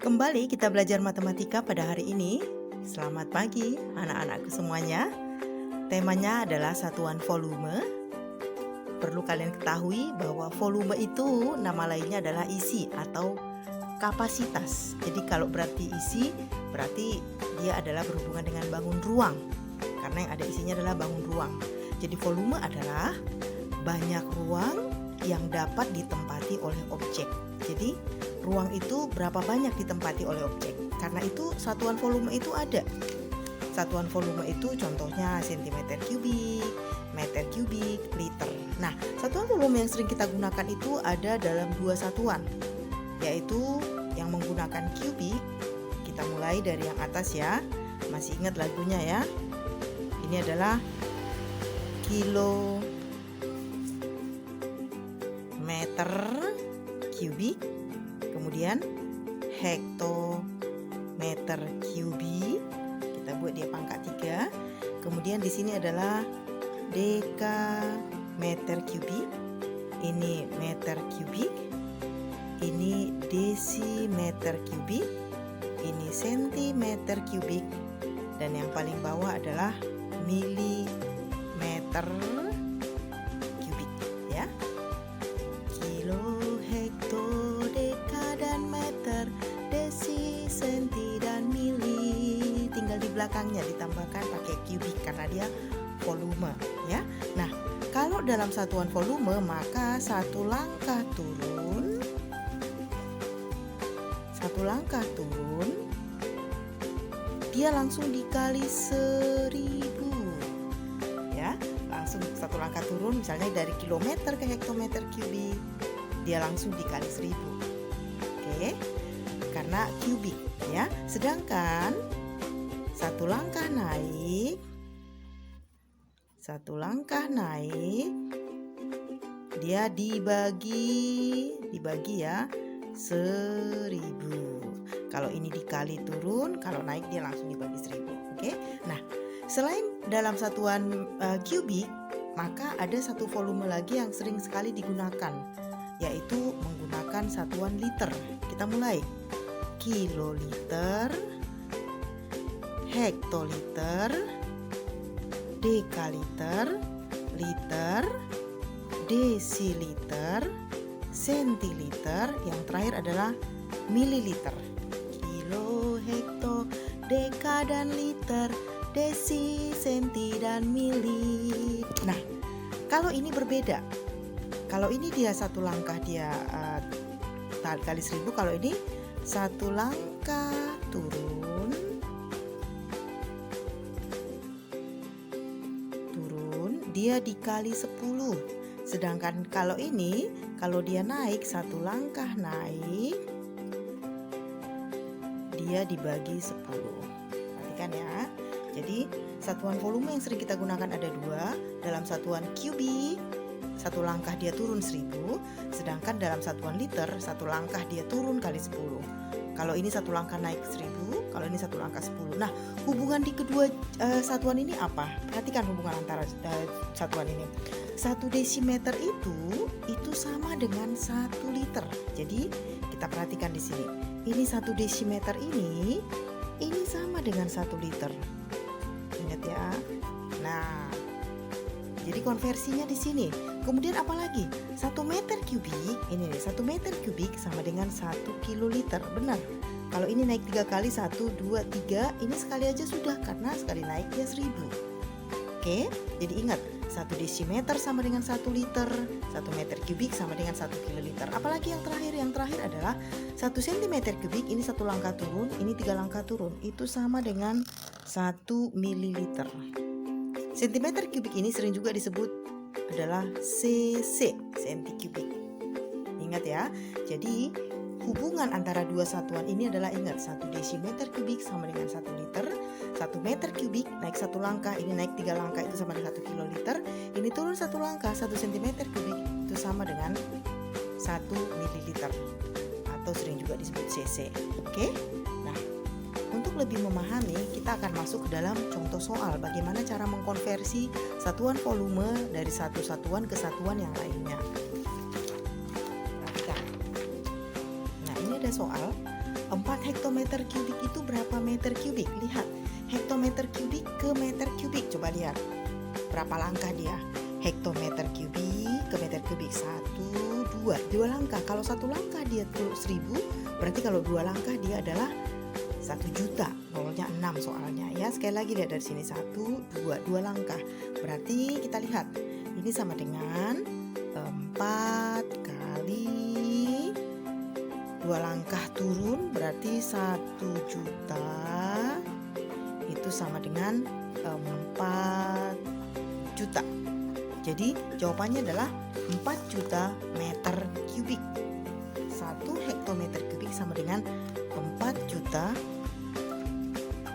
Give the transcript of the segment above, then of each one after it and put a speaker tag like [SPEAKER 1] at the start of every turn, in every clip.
[SPEAKER 1] Kembali kita belajar matematika pada hari ini. Selamat pagi anak-anakku semuanya. Temanya adalah satuan volume. Perlu kalian ketahui bahwa volume itu nama lainnya adalah isi atau kapasitas. Jadi kalau berarti isi, berarti dia adalah berhubungan dengan bangun ruang. Karena yang ada isinya adalah bangun ruang. Jadi volume adalah banyak ruang yang dapat ditempati oleh objek. Jadi ruang itu berapa banyak ditempati oleh objek. Karena itu satuan volume itu ada. Satuan volume itu contohnya sentimeter kubik, meter kubik, liter. Nah, satuan volume yang sering kita gunakan itu ada dalam dua satuan, yaitu yang menggunakan kubik. Kita mulai dari yang atas ya. Masih ingat lagunya ya? Ini adalah kilometer kubik. Kemudian hektometer kubik, kita buat dia pangkat 3. Kemudian di sini adalah dekameter kubik. Ini meter kubik. Ini desimeter kubik. Ini sentimeter kubik. Dan yang paling bawah adalah milimeter kubik ya. Kilo, hekto, deka dan meter, desi, senti dan mili. Tinggal di belakangnya ditambahkan pakai kubik karena dia volume ya. Nah, kalau dalam satuan volume maka satu langkah turun dia langsung dikali 1000 ya. Langsung satu langkah turun misalnya dari kilometer ke hektometer kubik, dia langsung dikali 1000. Oke, karena kubik ya. Sedangkan satu langkah naik dia dibagi ya 1000. Kalau ini dikali turun, kalau naik dia langsung dibagi 1000. Oke. Nah, selain dalam satuan kubik, maka ada satu volume lagi yang sering sekali digunakan, yaitu menggunakan satuan liter. Kita mulai. Kiloliter, hektoliter, dekaliter, liter, desiliter, sentiliter, yang terakhir adalah mililiter. Kilo, hekto, deka dan liter, desi, senti dan mili. Nah, kalau ini berbeda. Kalau ini dia satu langkah dia kali 1000. Kalau ini satu langkah turun dia dikali 10. Sedangkan kalau ini, kalau dia naik satu langkah naik, dia dibagi 10. Perhatikan ya. Jadi satuan volume yang sering kita gunakan ada dua. Dalam satuan kubik, satu langkah dia turun 10. Sedangkan dalam satuan liter, satu langkah dia turun kali 10. Kalau ini satu langkah naik 10, kalau ini satu langkah 10. Nah, hubungan di kedua satuan ini apa? Perhatikan hubungan antara satuan ini. 1 desimeter itu sama dengan 1 liter. Jadi kita perhatikan di sini. Ini 1 desimeter ini sama dengan 1 liter. Ingat ya. Nah, jadi konversinya di sini. Kemudian apalagi? 1 meter kubik, ini nih, 1 meter kubik sama dengan 1 kiloliter. Benar. Kalau ini naik 3 kali, 1, 2, 3, ini sekali aja sudah karena sekali naik dia 1000. Oke, jadi ingat, 1 desimeter sama dengan 1 liter, 1 meter kubik sama dengan 1 kiloliter. Apalagi yang terakhir? Yang terakhir adalah 1 sentimeter kubik, ini 1 langkah turun, ini 3 langkah turun. Itu sama dengan 1 mililiter. Sentimeter kubik ini sering juga disebut adalah cc, senti kubik. Ingat ya. Jadi hubungan antara dua satuan ini adalah, ingat, 1 desimeter kubik sama dengan 1 liter, 1 meter kubik naik 1 langkah, ini naik 3 langkah itu sama dengan 1 kiloliter, ini turun 1 langkah 1 sentimeter kubik itu sama dengan 1 mililiter atau sering juga disebut cc. Oke? Nah, untuk lebih memahami, kita akan masuk ke dalam contoh soal bagaimana cara mengkonversi satuan volume dari satu satuan ke satuan yang lainnya. Perhatikan. Nah, ini ada soal 4 hektometer kubik itu berapa meter kubik? Lihat, hektometer kubik ke meter kubik. Coba lihat, berapa langkah dia? Hektometer kubik ke meter kubik. 1, 2, 2 langkah. Kalau 1 langkah dia 1000, berarti kalau 2 langkah dia adalah 1 juta. Nolnya 6 soalnya ya. Sekali lagi lihat dari sini, 1, 2, 2 langkah. Berarti kita lihat, ini sama dengan 4 kali 2 langkah turun, berarti 1 juta. Itu sama dengan 4 juta. Jadi jawabannya adalah 4 juta meter kubik. 1 hektometer kubik sama dengan 4 juta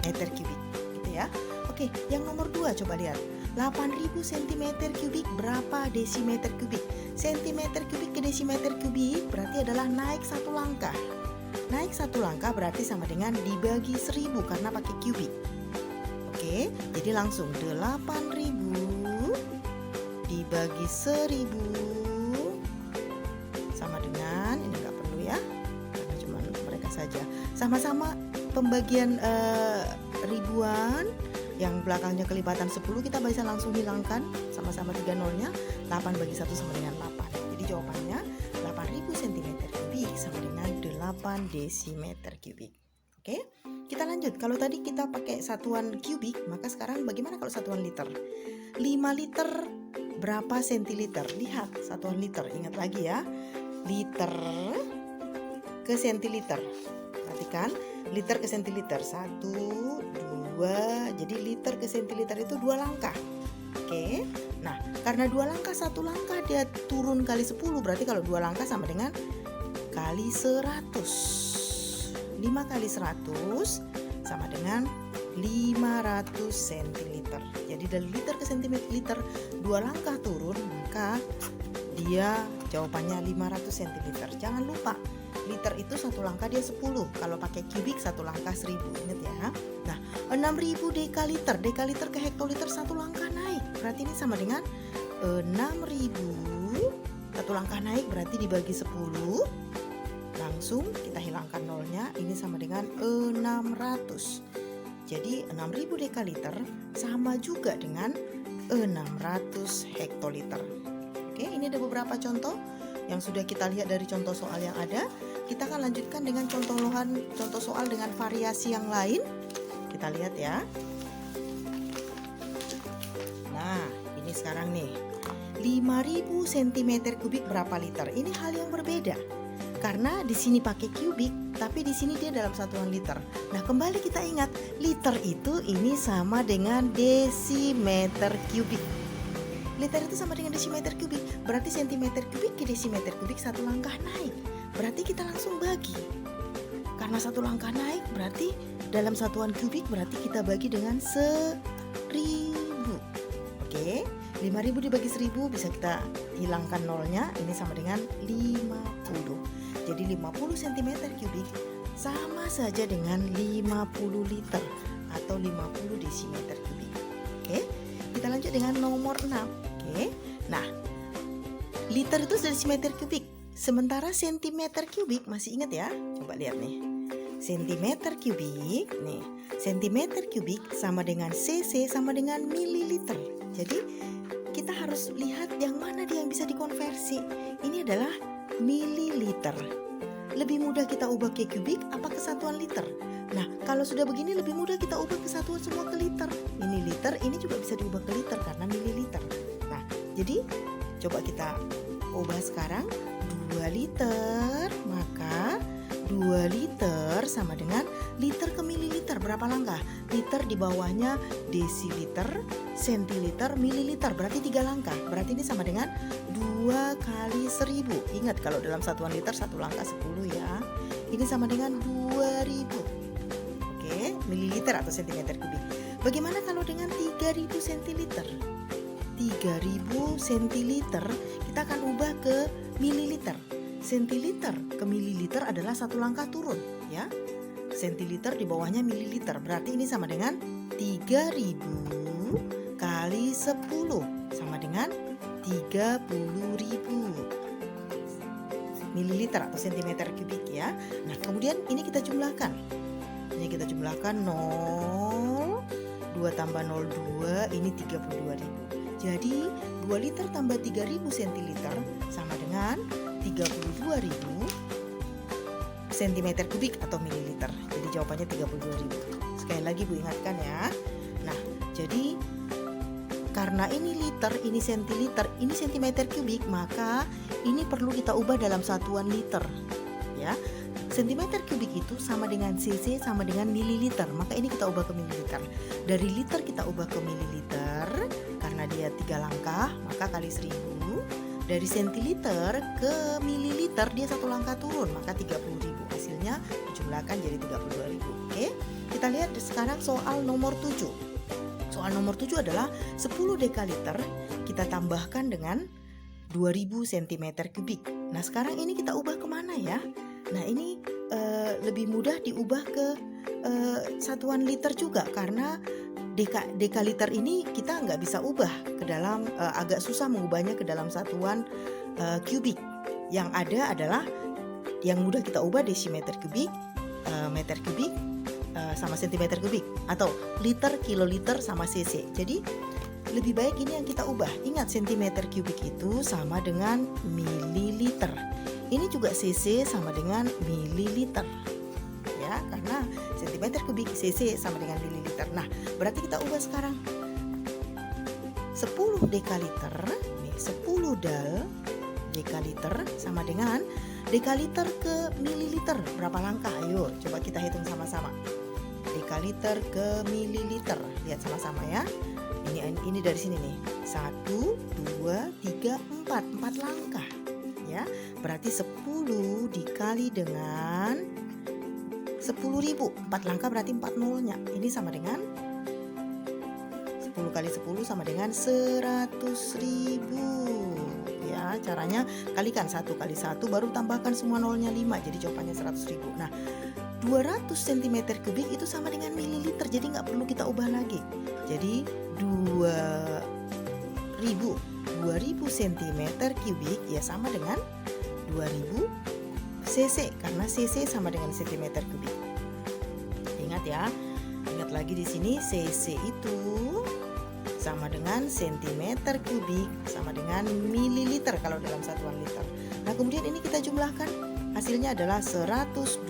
[SPEAKER 1] meter kubik, gitu ya. Oke, yang nomor 2 coba lihat. 8.000 cm kubik berapa desimeter kubik? Sentimeter kubik ke desimeter kubik berarti adalah naik 1 langkah. Naik 1 langkah berarti sama dengan dibagi 1000 karena pakai kubik. Oke, jadi langsung 8.000 dibagi 1000 sama dengan, ini nggak perlu ya, karena cuma mereka saja. Sama-sama pembagian ribuan, yang belakangnya kelipatan 10 kita bisa langsung hilangkan, sama-sama 3 nolnya. 8 bagi 1 sama dengan 8. Jadi jawabannya 8.000 cm kubik sama dengan 8 desimeter kubik. Oke, kita lanjut. Kalau tadi kita pakai satuan kubik, maka sekarang bagaimana kalau satuan liter? 5 liter berapa sentiliter? Lihat, satuan liter, ingat lagi ya, liter ke sentiliter. Perhatikan, liter ke sentiliter, 1, 2, jadi liter ke sentiliter itu 2 langkah. Oke, nah karena 2 langkah, 1 langkah dia turun kali 10, berarti kalau 2 langkah sama dengan kali 100. 5 kali 100 sama dengan 500 centiliter. Jadi dari liter ke sentiliter 2 langkah turun, maka dia jawabannya 500 centiliter. Jangan lupa, liter itu 1 langkah dia 10. Kalau pakai kubik 1 langkah 1000. Ingat ya. Nah, 6000 dekaliter. Dekaliter ke hektoliter 1 langkah naik. Berarti ini sama dengan 6000. 1 langkah naik berarti dibagi 10. Langsung kita hilangkan nolnya. Ini sama dengan 600. Jadi 6000 dekaliter sama juga dengan 600 hektoliter. Oke, ini ada beberapa contoh yang sudah kita lihat dari contoh soal yang ada. Kita akan lanjutkan dengan contoh soal dengan variasi yang lain. Kita lihat ya. Nah, ini sekarang nih. 5000 cm kubik berapa liter? Ini hal yang berbeda. Karena di sini pakai kubik, tapi di sini dia dalam satuan liter. Nah, kembali kita ingat, liter itu ini sama dengan desimeter kubik. Liter itu sama dengan desimeter kubik, berarti sentimeter kubik ke desimeter kubik 1 langkah naik. Berarti kita langsung bagi. Karena 1 langkah naik berarti dalam satuan kubik berarti kita bagi dengan 1000. Oke, 5000 dibagi 1000 bisa kita hilangkan nolnya, ini sama dengan 50. Jadi 50 cm kubik sama saja dengan 50 liter atau 50 desimeter kubik. Oke, kita lanjut dengan nomor 6. Oke, nah liter itu desimeter kubik, sementara sentimeter kubik masih ingat ya? Coba lihat nih, sentimeter kubik nih, sentimeter kubik sama dengan cc sama dengan mililiter. Jadi kita harus lihat yang mana dia yang bisa dikonversi. Ini adalah mililiter. Lebih mudah kita ubah ke kubik apa ke satuan liter? Nah, kalau sudah begini lebih mudah kita ubah ke satuan semua ke liter. Ini liter, ini juga bisa diubah ke liter karena mililiter. Nah, jadi coba kita ubah sekarang 2 liter, maka 2 liter sama dengan liter ke mililiter. Berapa langkah? Liter di bawahnya desiliter, sentiliter, mililiter. Berarti 3 langkah. Berarti ini sama dengan 2 kali 1000. Ingat kalau dalam satuan liter 1 langkah 10 ya. Ini sama dengan 2000. Oke, mililiter atau sentimeter kubik. Bagaimana kalau dengan 3000 sentiliter? 3000 sentiliter kita akan ubah ke mililiter. Sentiliter ke mililiter adalah 1 langkah turun ya. Sentiliter di bawahnya mililiter. Berarti ini sama dengan 3000 kali 10 sama dengan 30.000. mililiter atau sentimeter kubik ya. Nah, kemudian ini kita jumlahkan. Ini kita jumlahkan 0, 2 tambah 02, ini 32.000. Jadi 2 liter tambah 3.000 centiliter sama dengan 32.000 centimeter kubik atau mililiter. Jadi jawabannya 32.000. Sekali lagi Bu ingatkan ya. Nah, jadi karena ini liter, ini sentiliter, ini sentimeter kubik, maka ini perlu kita ubah dalam satuan liter ya. Sentimeter kubik itu sama dengan cc sama dengan mililiter, maka ini kita ubah ke mililiter. Dari liter kita ubah ke mililiter, karena dia 3 langkah, maka kali 1000. Dari sentiliter ke mililiter dia 1 langkah turun, maka 30.000. Hasilnya dijumlahkan jadi 32.000. Oke, kita lihat sekarang soal nomor 7. Soal nomor 7 adalah 10 dekaliter kita tambahkan dengan 2000 cm kubik. Nah, sekarang ini kita ubah kemana ya? Nah, ini lebih mudah diubah ke satuan liter juga, karena dekaliter ini kita nggak bisa ubah ke dalam, agak susah mengubahnya ke dalam satuan kubik. Yang ada adalah yang mudah kita ubah desimeter kubik, meter kubik sama sentimeter kubik, atau liter, kiloliter sama cc. Jadi lebih baik ini yang kita ubah. Ingat, sentimeter kubik itu sama dengan mililiter. Ini juga cc sama dengan mililiter ya, karena sentimeter kubik cc sama dengan mililiter. Nah, berarti kita ubah sekarang. 10 dekaliter nih, 10 dal dekaliter sama dengan dekaliter ke mililiter. Berapa langkah? Ayo coba kita hitung sama-sama. Dekaliter ke mililiter. Lihat sama-sama ya. Ini dari sini nih. 1, 2, 3, 4. 4 langkah. Ya, berarti 10 dikali dengan 10.000. 4 langkah berarti 4 nolnya. Ini sama dengan 10 kali 10 sama dengan 100.000. Ya, caranya kalikan 1 kali 1 baru tambahkan semua nolnya 5. Jadi jawabannya 100.000. Nah, 200 cm kubik itu sama dengan mililiter. Jadi nggak perlu kita ubah lagi. Jadi 2000 cm kubik ya sama dengan 2000 cc, karena cc sama dengan centimeter kubik. Ingat ya, ingat lagi di sini cc itu sama dengan sentimeter kubik sama dengan mililiter kalau dalam satuan liter. Nah, kemudian ini kita jumlahkan, hasilnya adalah 102.000.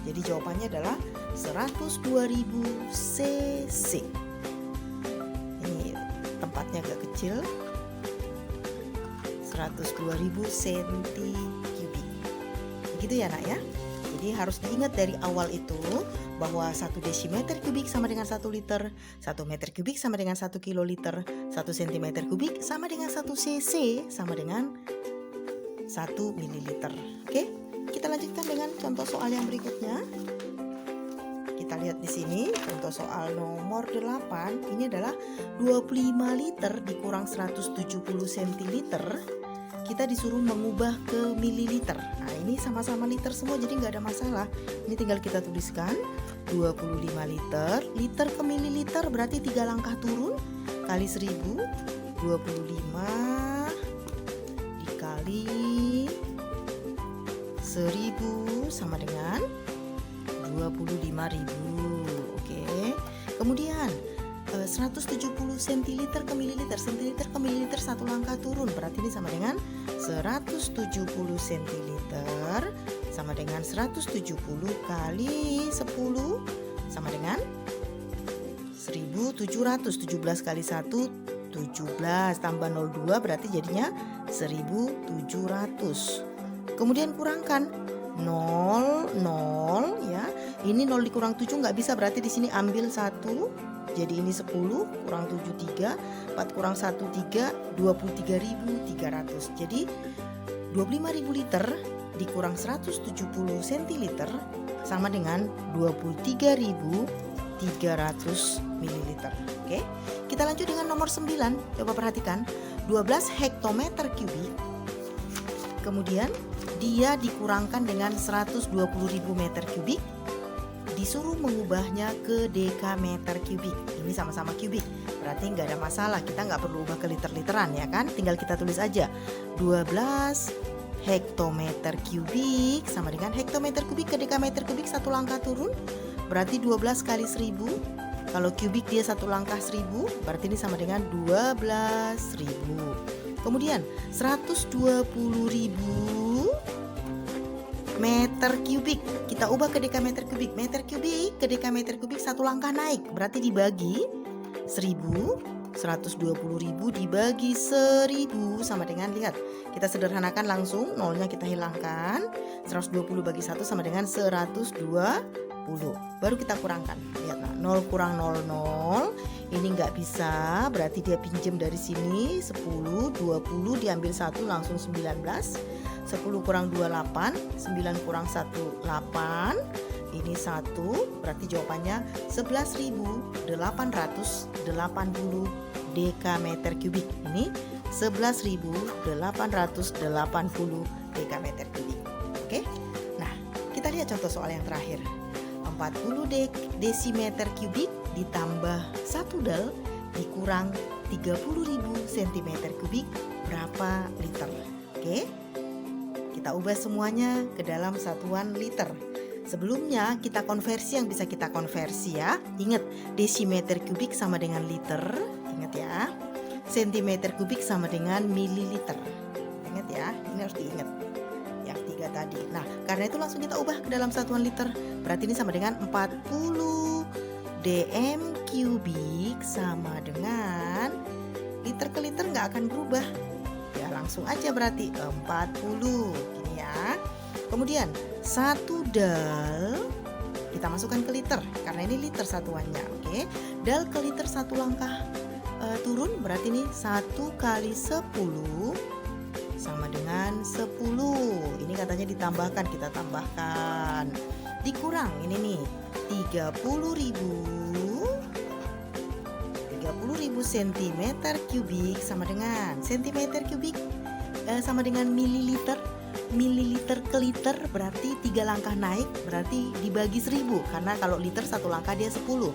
[SPEAKER 1] Jadi jawabannya adalah 102.000 cc. Tempatnya agak kecil, 102.000 cm kubik. Begitu ya nak ya. Jadi harus diingat dari awal itu bahwa 1 desimeter kubik sama dengan 1 liter, 1 meter kubik sama dengan 1 kiloliter, 1 cm kubik sama dengan 1 cc sama dengan 1 mililiter. Oke, kita lanjutkan dengan contoh soal yang berikutnya. Kita lihat di sini contoh soal nomor 8. Ini adalah 25 liter dikurang 170 centiliter. Kita disuruh mengubah ke mililiter. Nah, ini sama-sama liter semua, jadi nggak ada masalah. Ini tinggal kita tuliskan 25 liter. Liter ke mililiter berarti 3 langkah turun kali 1000. 25 dikali 1000 sama dengan 25.000. Oke. Kemudian 170 centiliter ke mililiter. Centiliter ke mililiter 1 langkah turun, berarti ini sama dengan 170 centiliter sama dengan 170 kali 10 sama dengan 1700. 17 kali 1 17 tambah 02 berarti jadinya 1700. Kemudian kurangkan 0 ya. Ini 0 dikurang 7 nggak bisa, berarti di sini ambil 1. Jadi ini 10 kurang 7 3, 4 kurang 1 3, 23.300. Jadi 25.000 liter dikurang 170 centiliter sama dengan 23.300 mililiter. Oke. Kita lanjut dengan nomor 9. Coba perhatikan, 12 hektometer kubik. Kemudian dia dikurangkan dengan 120.000 meter kubik, disuruh mengubahnya ke dekameter kubik. Ini sama-sama kubik, berarti nggak ada masalah, kita nggak perlu ubah ke liter-literan ya kan, tinggal kita tulis aja 12 hektometer kubik sama dengan hektometer kubik ke dekameter kubik satu langkah turun, berarti 12 kali 1000. Kalau kubik dia satu langkah 1000, berarti ini sama dengan 12.000. Kemudian 120.000 meter kubik, kita ubah ke dekameter kubik. Meter kubik ke dekameter kubik satu langkah naik, berarti dibagi 1000. 120.000 dibagi 1000 sama dengan, lihat, kita sederhanakan langsung, nolnya kita hilangkan. 120 bagi 1 sama dengan 120. Baru kita kurangkan, lihat, nah, 0 kurang 0, 0. Ini nggak bisa, berarti dia pinjem dari sini 10, 20 diambil 1 langsung 19. 10 kurang 2, 8. 9 kurang 1, 8. Ini 1, berarti jawabannya 11.880 dekameter kubik. Ini 11.880 dekameter kubik. Oke. Nah, kita lihat contoh soal yang terakhir. 40 desimeter kubik ditambah 1 dal dikurang 30.000 cm kubik berapa liter? Oke. Kita ubah semuanya ke dalam satuan liter. Sebelumnya kita konversi yang bisa kita konversi ya. Ingat, desimeter kubik sama dengan liter. Ingat ya. Sentimeter kubik sama dengan mililiter. Ingat ya, ini harus diingat. Yang 3 tadi. Nah, karena itu langsung kita ubah ke dalam satuan liter. Berarti ini sama dengan 40 dm kubik sama dengan liter ke liter nggak akan berubah. Ya langsung aja berarti 40. Gini ya. Kemudian 1 dal kita masukkan ke liter karena ini liter satuannya. Oke. Dal ke liter satu langkah turun, berarti ini 1 kali 10 sama dengan 10. Ini katanya ditambahkan, kita tambahkan. Dikurang ini nih 30.000 cm kubik sama dengan centimeter kubik sama dengan mililiter. Mililiter ke liter berarti 3 langkah naik, berarti dibagi 1000 karena kalau liter satu langkah dia 10.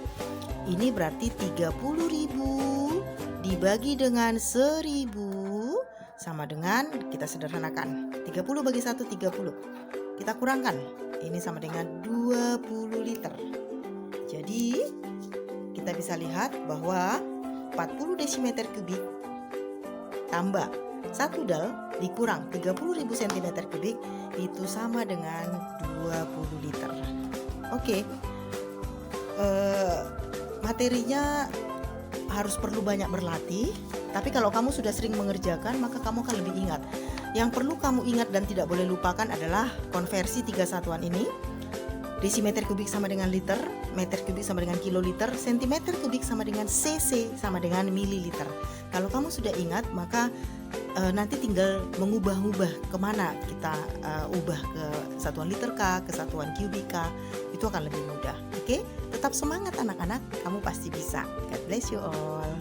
[SPEAKER 1] Ini berarti 30.000 dibagi dengan 1000 sama dengan, kita sederhanakan, 30 bagi 1 30. Kita kurangkan, ini sama dengan 20 liter. Jadi kita bisa lihat bahwa 40 desimeter kubik tambah 1 dal dikurang 30.000 cm kubik itu sama dengan 20 liter. Oke. Materinya harus perlu banyak berlatih, tapi kalau kamu sudah sering mengerjakan maka kamu akan lebih ingat. Yang perlu kamu ingat dan tidak boleh lupakan adalah konversi 3 satuan ini. Desimeter kubik sama dengan liter, meter kubik sama dengan kiloliter, sentimeter kubik sama dengan cc sama dengan mililiter. Kalau kamu sudah ingat, maka nanti tinggal mengubah-ubah kemana kita ubah ke satuan liter K, ke satuan kubik K, itu akan lebih mudah. Oke, tetap semangat anak-anak, kamu pasti bisa. God bless you all.